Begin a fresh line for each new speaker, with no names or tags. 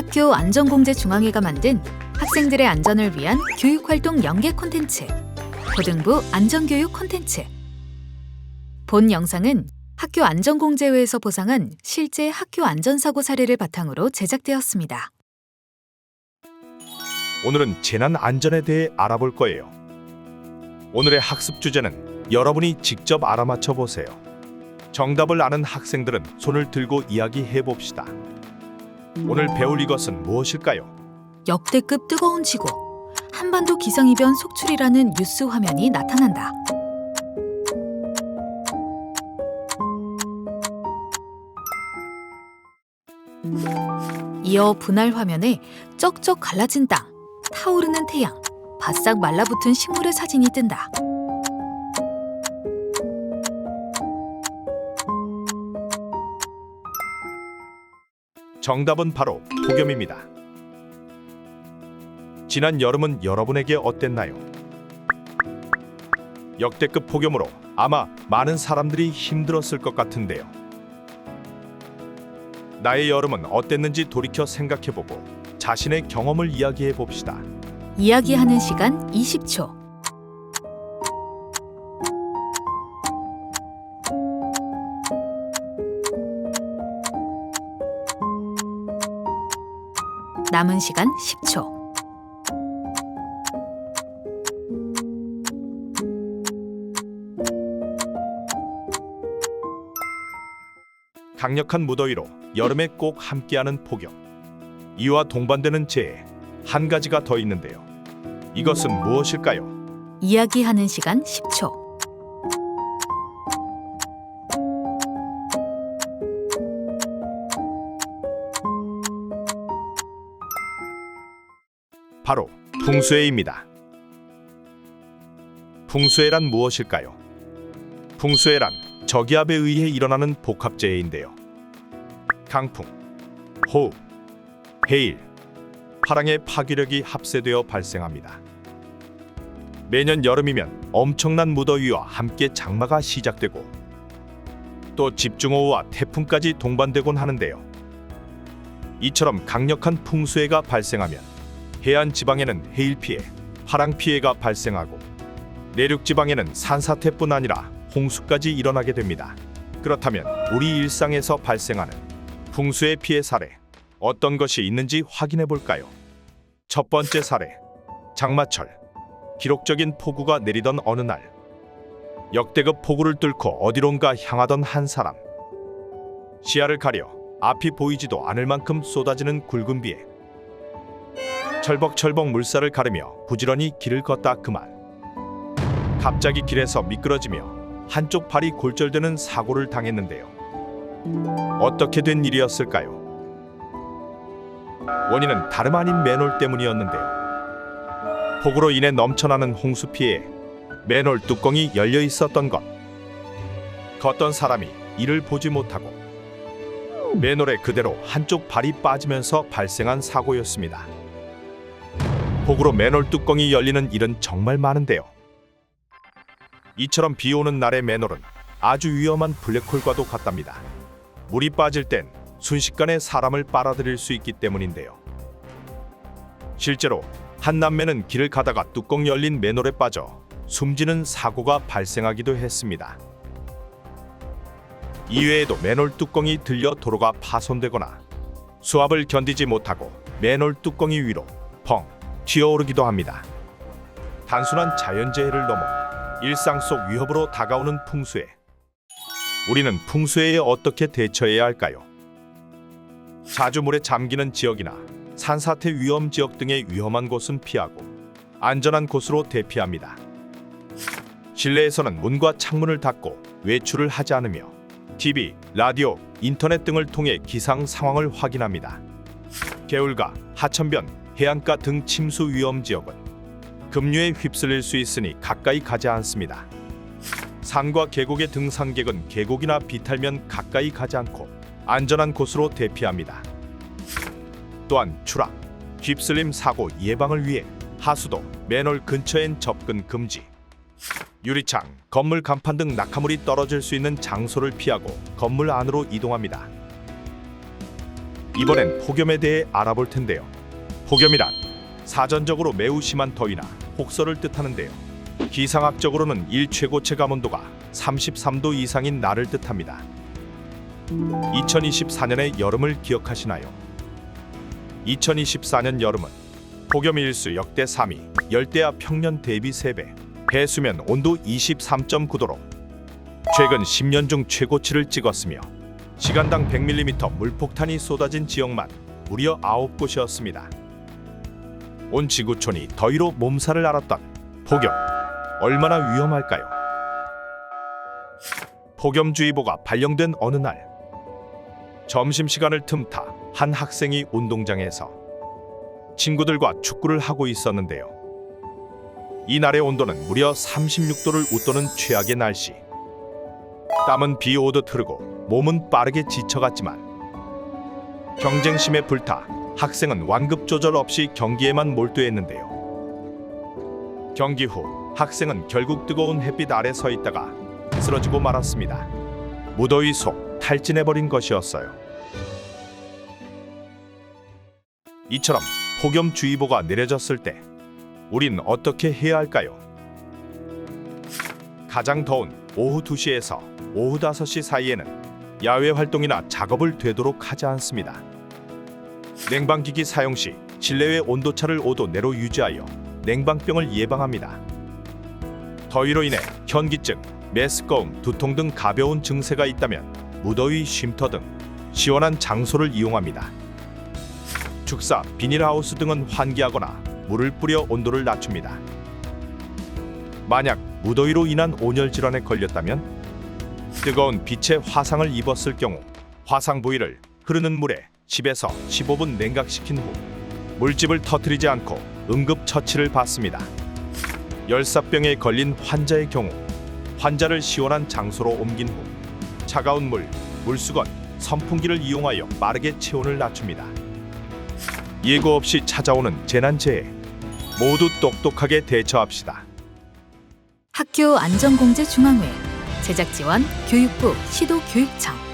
학교 안전공제중앙회가 만든 학생들의 안전을 위한 교육활동 연계 콘텐츠, 고등부 안전교육 콘텐츠. 본 영상은 학교 안전공제회에서 보상한 실제 학교 안전사고 사례를 바탕으로 제작되었습니다.
오늘은 재난 안전에 대해 알아볼 거예요. 오늘의 학습 주제는 여러분이 직접 알아맞혀 보세요. 정답을 아는 학생들은 손을 들고 이야기해 봅시다. 오늘 배울 이것은 무엇일까요?
역대급 뜨거운 지구, 한반도 기상이변 속출이라는 뉴스 화면이 나타난다. 이어 분할 화면에 쩍쩍 갈라진 땅, 타오르는 태양, 바싹 말라붙은 식물의 사진이 뜬다.
정답은 바로 폭염입니다. 지난 여름은 여러분에게 어땠나요? 역대급 폭염으로 아마 많은 사람들이 힘들었을 것 같은데요. 나의 여름은 어땠는지 돌이켜 생각해보고 자신의 경험을 이야기해 봅시다.
이야기하는 시간 20초. 남은 시간 10초.
강력한 무더위로 여름에 꼭 함께하는 폭염. 이와 동반되는 재해 한 가지가 더 있는데요. 이것은 무엇일까요?
이야기하는 시간 10초.
바로 풍수해입니다. 풍수해란 무엇일까요? 풍수해란 저기압에 의해 일어나는 복합재해인데요. 강풍, 호우, 해일, 파랑의 파괴력이 합세되어 발생합니다. 매년 여름이면 엄청난 무더위와 함께 장마가 시작되고 또 집중호우와 태풍까지 동반되곤 하는데요. 이처럼 강력한 풍수해가 발생하면 해안 지방에는 해일 피해, 파랑 피해가 발생하고 내륙 지방에는 산사태뿐 아니라 홍수까지 일어나게 됩니다. 그렇다면 우리 일상에서 발생하는 풍수의 피해 사례 어떤 것이 있는지 확인해 볼까요? 첫 번째 사례, 장마철. 기록적인 폭우가 내리던 어느 날 역대급 폭우를 뚫고 어디론가 향하던 한 사람. 시야를 가려 앞이 보이지도 않을 만큼 쏟아지는 굵은 비에 철벅철벅 물살을 가르며 부지런히 길을 걷다 그만 갑자기 길에서 미끄러지며 한쪽 발이 골절되는 사고를 당했는데요. 어떻게 된 일이었을까요? 원인은 다름 아닌 맨홀 때문이었는데요. 폭우로 인해 넘쳐나는 홍수 피해에 맨홀 뚜껑이 열려 있었던 것. 걷던 사람이 이를 보지 못하고 맨홀에 그대로 한쪽 발이 빠지면서 발생한 사고였습니다. 폭우로 맨홀 뚜껑이 열리는 일은 정말 많은데요. 이처럼 비 오는 날의 맨홀은 아주 위험한 블랙홀과도 같답니다. 물이 빠질 땐 순식간에 사람을 빨아들일 수 있기 때문인데요. 실제로 한 남매는 길을 가다가 뚜껑 열린 맨홀에 빠져 숨지는 사고가 발생하기도 했습니다. 이외에도 맨홀 뚜껑이 들려 도로가 파손되거나 수압을 견디지 못하고 맨홀 뚜껑이 위로 펑 튀어오르기도 합니다. 단순한 자연재해를 넘어 일상 속 위협으로 다가오는 풍수해. 우리는 풍수해에 어떻게 대처해야 할까요? 자주 물에 잠기는 지역이나 산사태 위험 지역 등의 위험한 곳은 피하고 안전한 곳으로 대피합니다. 실내에서는 문과 창문을 닫고 외출을 하지 않으며 TV, 라디오, 인터넷 등을 통해 기상 상황을 확인합니다. 개울가, 하천변, 해안가 등 침수 위험 지역은 급류에 휩쓸릴 수 있으니 가까이 가지 않습니다. 산과 계곡의 등산객은 계곡이나 비탈면 가까이 가지 않고 안전한 곳으로 대피합니다. 또한 추락, 휩쓸림 사고 예방을 위해 하수도, 맨홀 근처엔 접근 금지, 유리창, 건물 간판 등 낙하물이 떨어질 수 있는 장소를 피하고 건물 안으로 이동합니다. 이번엔 폭염에 대해 알아볼 텐데요. 폭염이란 사전적으로 매우 심한 더위나 혹서를 뜻하는데요. 기상학적으로는 일 최고체 감온도가 33도 이상인 날을 뜻합니다. 2024년의 여름을 기억하시나요? 2024년 여름은 폭염 일수 역대 3위, 열대야 평년 대비 3배, 해수면 온도 23.9도로 최근 10년 중 최고치를 찍었으며 시간당 100mm 물폭탄이 쏟아진 지역만 무려 9곳이었습니다. 온 지구촌이 더위로 몸살을 앓았던 폭염, 얼마나 위험할까요? 폭염주의보가 발령된 어느 날, 점심시간을 틈타 한 학생이 운동장에서 친구들과 축구를 하고 있었는데요. 이날의 온도는 무려 36도를 웃도는 최악의 날씨. 땀은 비 오듯 흐르고 몸은 빠르게 지쳐갔지만 경쟁심에 불타 학생은 완급 조절 없이 경기에만 몰두했는데요. 경기 후 학생은 결국 뜨거운 햇빛 아래 서 있다가 쓰러지고 말았습니다. 무더위 속 탈진해버린 것이었어요. 이처럼 폭염주의보가 내려졌을 때 우린 어떻게 해야 할까요? 가장 더운 오후 2시에서 오후 5시 사이에는 야외 활동이나 작업을 되도록 하지 않습니다. 냉방기기 사용 시 실내외 온도차를 5도 내로 유지하여 냉방병을 예방합니다. 더위로 인해 현기증, 메스꺼움, 두통 등 가벼운 증세가 있다면 무더위 쉼터 등 시원한 장소를 이용합니다. 축사, 비닐하우스 등은 환기하거나 물을 뿌려 온도를 낮춥니다. 만약 무더위로 인한 온열 질환에 걸렸다면 뜨거운 빛의 화상을 입었을 경우 화상 부위를 흐르는 물에 10에서 15분 냉각시킨 후 물집을 터뜨리지 않고 응급 처치를 받습니다. 열사병에 걸린 환자의 경우 환자를 시원한 장소로 옮긴 후 차가운 물, 물수건, 선풍기를 이용하여 빠르게 체온을 낮춥니다. 예고 없이 찾아오는 재난재해 모두 똑똑하게 대처합시다.
학교 안전공제 중앙회 제작 지원 교육부 시도교육청